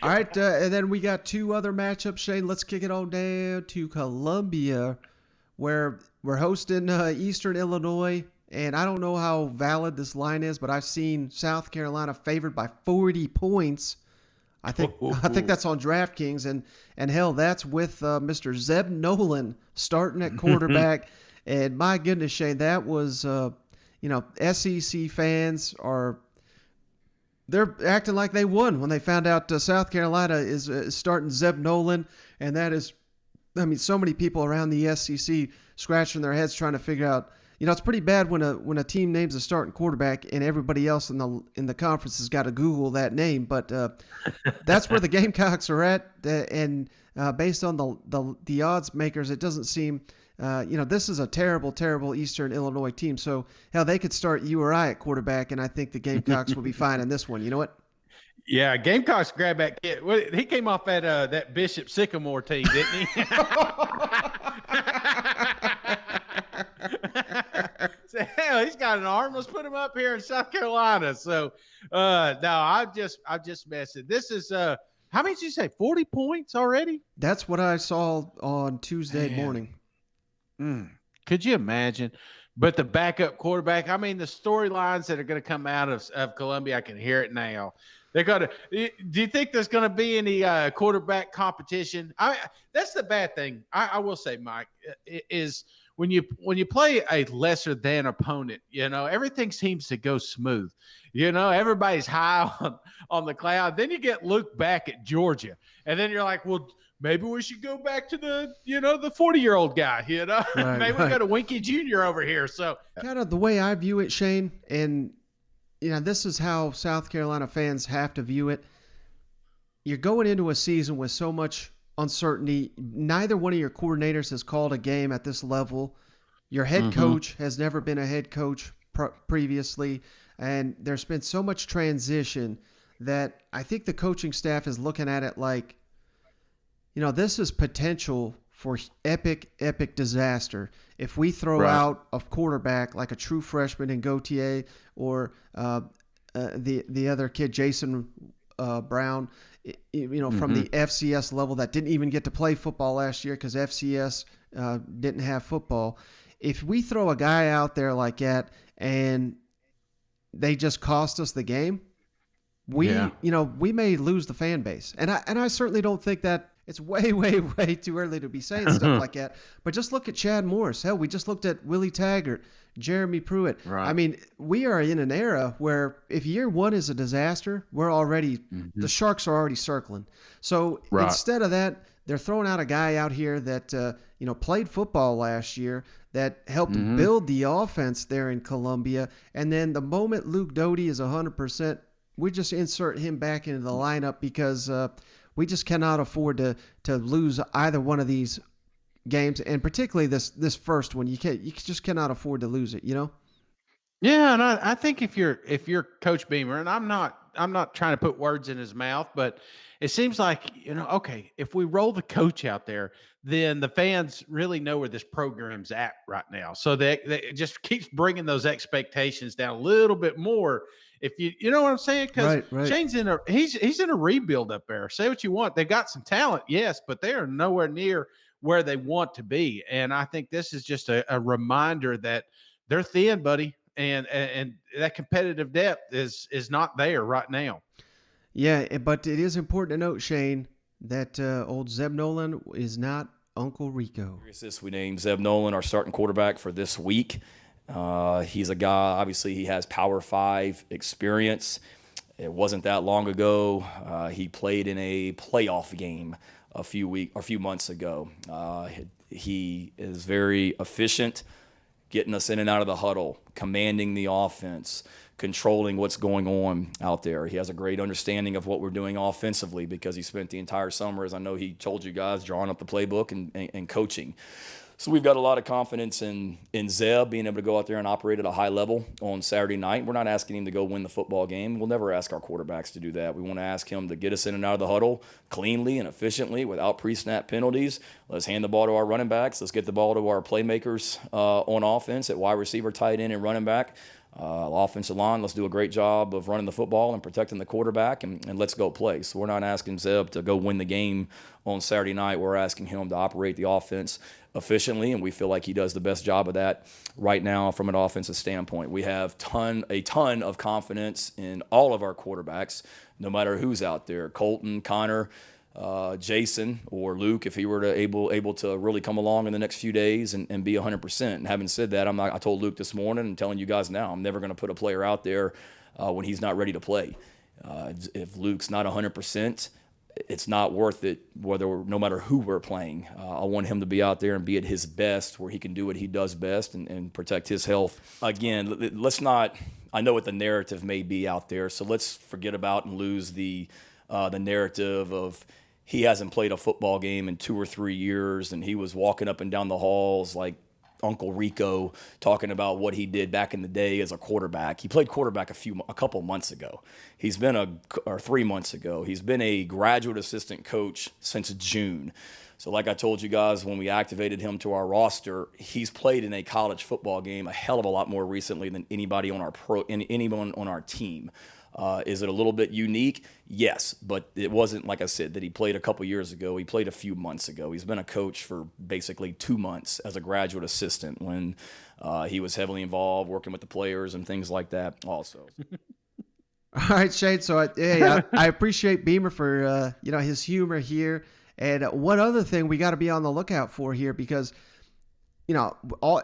All right, and then we got two other matchups, Shane. Let's kick it on down to Columbia, where we're hosting Eastern Illinois. And I don't know how valid this line is, but I've seen South Carolina favored by 40 points. I think that's on DraftKings, and hell, that's with Mr. Zeb Noland starting at quarterback. And my goodness, Shane, that was SEC fans they're acting like they won when they found out South Carolina is starting Zeb Noland, and that is, I mean, so many people around the SEC scratching their heads trying to figure out. It's pretty bad when a team names a starting quarterback and everybody else in the conference has got to Google that name. But that's where the Gamecocks are at, and based on the odds makers, it doesn't seem. This is a terrible, terrible Eastern Illinois team. So hell, they could start you or I at quarterback, and I think the Gamecocks will be fine in this one. You know what? Yeah, Gamecocks grab that kid. Well, he came off that Bishop Sycamore team, didn't he? So, hell, he's got an arm. Let's put him up here in South Carolina. So, no, I'm just messing. This is how many did you say? 40 points already? That's what I saw on Tuesday morning. Could you imagine? But the backup quarterback, I mean, the storylines that are going to come out of Columbia, I can hear it now. They're going to. Do you think there's going to be any quarterback competition? That's the bad thing. I will say, Mike, is when you play a lesser than opponent, everything seems to go smooth. Everybody's high on the cloud. Then you get Luke back at Georgia, and then you're like, well, maybe we should go back to the 40-year-old guy, Right, maybe we got a Winky Jr. over here. So kind of the way I view it, Shane, and this is how South Carolina fans have to view it. You're going into a season with so much uncertainty. Neither one of your coordinators has called a game at this level. Your head coach has never been a head coach previously, and there's been so much transition that I think the coaching staff is looking at it like, this is potential for epic disaster. If we throw out a quarterback like a true freshman in Gautier or the other kid, Jason Brown, from the FCS level that didn't even get to play football last year because FCS didn't have football. If we throw a guy out there like that and they just cost us the game, we may lose the fan base. And I certainly don't think that. It's way, way, way too early to be saying stuff like that. But just look at Chad Morris. Hell, we just looked at Willie Taggart, Jeremy Pruitt. Right. I mean, we are in an era where if year one is a disaster, we're already the Sharks are already circling. So instead of that, they're throwing out a guy out here that played football last year, that helped build the offense there in Columbia. And then the moment Luke Doty is 100%, we just insert him back into the lineup because we just cannot afford to lose either one of these games, and particularly this first one. You just cannot afford to lose it. Yeah, and I think if you're Coach Beamer, and I'm not trying to put words in his mouth, but it seems like okay, if we roll the coach out there, then the fans really know where this program's at right now. So they it just keeps bringing those expectations down a little bit more. If you know what I'm saying, because Shane's he's in a rebuild up there. Say what you want, they've got some talent, yes, but they are nowhere near where they want to be. And I think this is just a reminder that they're thin, buddy, and that competitive depth is not there right now. Yeah, but it is important to note, Shane, that old Zeb Noland is not Uncle Rico. We named Zeb Noland our starting quarterback for this week. He's a guy, obviously he has Power 5 experience. It wasn't that long ago. He played in a playoff game a few months ago. He is very efficient, getting us in and out of the huddle, commanding the offense, controlling what's going on out there. He has a great understanding of what we're doing offensively because he spent the entire summer, as I know he told you guys, drawing up the playbook and coaching. So we've got a lot of confidence in Zeb being able to go out there and operate at a high level on Saturday night. We're not asking him to go win the football game. We'll never ask our quarterbacks to do that. We want to ask him to get us in and out of the huddle cleanly and efficiently without pre-snap penalties. Let's hand the ball to our running backs. Let's get the ball to our playmakers on offense at wide receiver, tight end, and running back. Offensive line, let's do a great job of running the football and protecting the quarterback, and let's go play. So we're not asking Zeb to go win the game on Saturday night. We're asking him to operate the offense efficiently, and we feel like he does the best job of that right now from an offensive standpoint. We have a ton of confidence in all of our quarterbacks, no matter who's out there. Colton, Connor, Jason, or Luke, if he were to able to really come along in the next few days and be 100%. And having said that, I told Luke this morning and telling you guys now, I'm never going to put a player out there when he's not ready to play. If Luke's not 100%, it's not worth it, no matter who we're playing. I want him to be out there and be at his best, where he can do what he does best and protect his health. Again, let's not. I know what the narrative may be out there, so let's forget about and lose the narrative of he hasn't played a football game in 2 or 3 years, and he was walking up and down the halls like Uncle Rico talking about what he did back in the day as a quarterback. He played quarterback a couple months ago. Or 3 months ago. He's been a graduate assistant coach since June. So like I told you guys when we activated him to our roster, he's played in a college football game a hell of a lot more recently than anyone on our team. Is it a little bit unique? Yes, but it wasn't, like I said, that he played a couple years ago. He played a few months ago. He's been a coach for basically 2 months as a graduate assistant when he was heavily involved working with the players and things like that also. All right, Shane. So I appreciate Beamer for his humor here. And one other thing we got to be on the lookout for here, because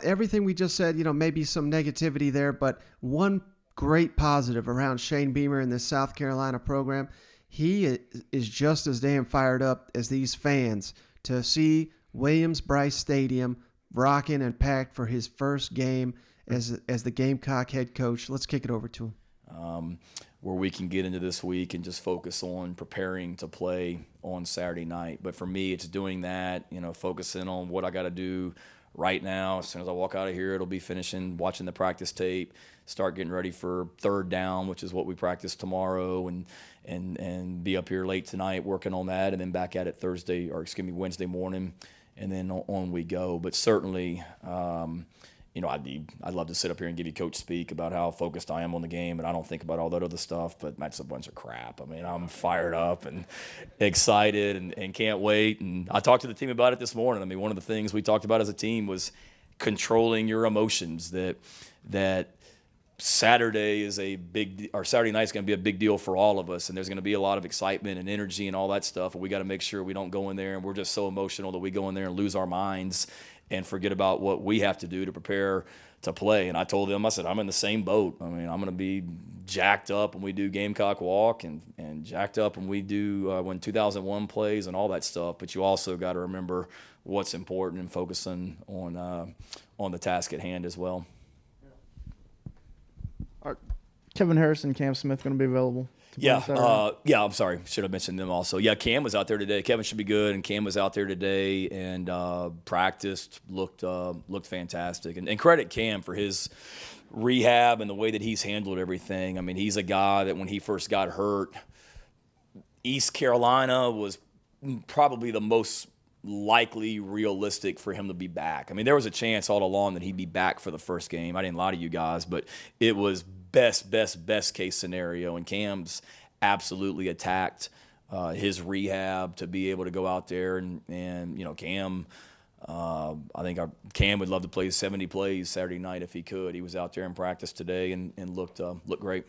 everything we just said, maybe some negativity there, but one great positive around Shane Beamer in this South Carolina program, he is just as damn fired up as these fans to see Williams-Brice Stadium rocking and packed for his first game as the Gamecock head coach. Let's kick it over to him. Where we can get into this week and just focus on preparing to play on Saturday night. But for me, it's doing that, focusing on what I got to do right now. As soon as I walk out of here, it'll be finishing watching the practice tape, start getting ready for third down, which is what we practice tomorrow, and be up here late tonight working on that, and then back at it Wednesday morning, and then on we go. But certainly, I'd love to sit up here and give you Coach speak about how focused I am on the game, and I don't think about all that other stuff, but that's a bunch of crap. I mean, I'm fired up and excited and can't wait. And I talked to the team about it this morning. I mean, one of the things we talked about as a team was controlling your emotions, that Saturday is Saturday night is going to be a big deal for all of us, and there's going to be a lot of excitement and energy and all that stuff, and we got to make sure we don't go in there and we're just so emotional that we go in there and lose our minds and forget about what we have to do to prepare to play. And I told them, I said, I'm in the same boat. I mean, I'm going to be jacked up when we do Gamecock Walk and jacked up when we do when 2001 plays and all that stuff. But you also got to remember what's important and focusing on the task at hand as well. Are Kevin Harris and Cam Smith going to be available? I'm sorry. Should have mentioned them also. Yeah, Cam was out there today. Kevin should be good, and Cam was out there today and practiced, looked fantastic. And credit Cam for his rehab and the way that he's handled everything. I mean, he's a guy that when he first got hurt, East Carolina was probably the most likely realistic for him to be back. I mean, there was a chance all along that he'd be back for the first game. I didn't lie to you guys, but it was best case scenario, and Cam's absolutely attacked his rehab to be able to go out there and Cam, I think Cam would love to play 70 plays Saturday night if he could. He was out there in practice today and looked great.